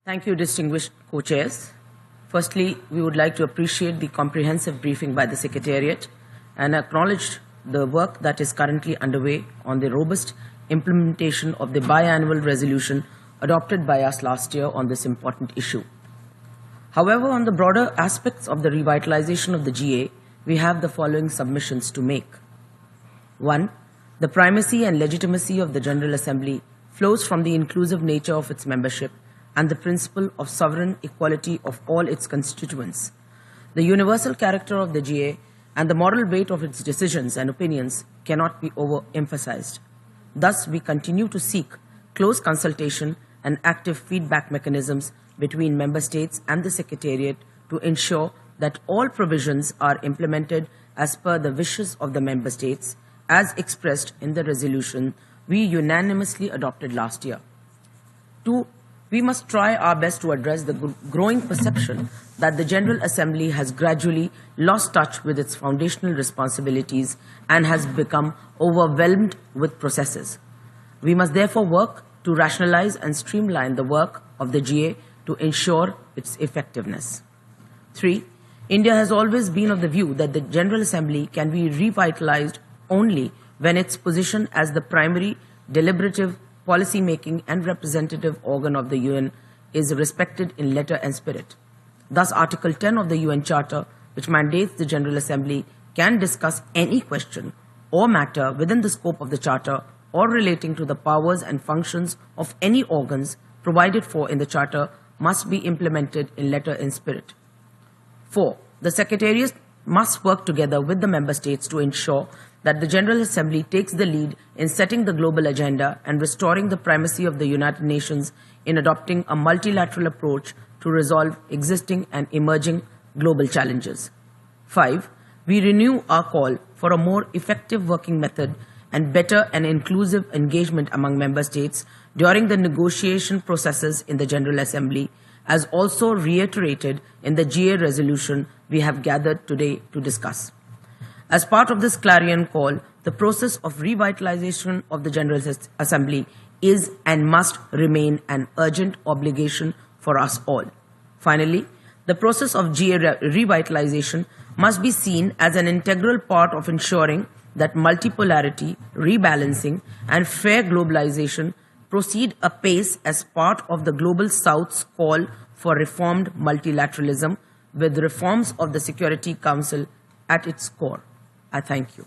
Thank you, distinguished co-chairs. Firstly, we would like to appreciate the comprehensive briefing by the Secretariat and acknowledge the work that is currently underway on the robust implementation of the biannual resolution adopted by us last year on this important issue. However, on the broader aspects of the revitalization of the GA, we have the following submissions to make. 1. The primacy and legitimacy of the General Assembly flows from the inclusive nature of its membership and the principle of sovereign equality of all its constituents. The universal character of the GA and the moral weight of its decisions and opinions cannot be overemphasized. Thus, we continue to seek close consultation and active feedback mechanisms between Member States and the Secretariat to ensure that all provisions are implemented as per the wishes of the Member States, as expressed in the resolution we unanimously adopted last year. 2. We must try our best to address the growing perception that the General Assembly has gradually lost touch with its foundational responsibilities and has become overwhelmed with processes. We must therefore work to rationalize and streamline the work of the GA to ensure its effectiveness. 3. India has always been of the view that the General Assembly can be revitalized only when its position as the primary deliberative, policy-making and representative organ of the UN is respected in letter and spirit. Thus, Article 10 of the UN Charter, which mandates the General Assembly can discuss any question or matter within the scope of the Charter or relating to the powers and functions of any organs provided for in the Charter, must be implemented in letter and spirit. 4. The Secretariat must work together with the Member States to ensure that the General Assembly takes the lead in setting the global agenda and restoring the primacy of the United Nations in adopting a multilateral approach to resolve existing and emerging global challenges. 5. We renew our call for a more effective working method and better and inclusive engagement among Member States during the negotiation processes in the General Assembly, as also reiterated in the GA resolution we have gathered today to discuss. As part of this clarion call, the process of revitalization of the General Assembly is and must remain an urgent obligation for us all. Finally, the process of GA revitalization must be seen as an integral part of ensuring that multipolarity, rebalancing, and fair globalization proceed apace as part of the Global South's call for reformed multilateralism, with reforms of the Security Council at its core. I thank you.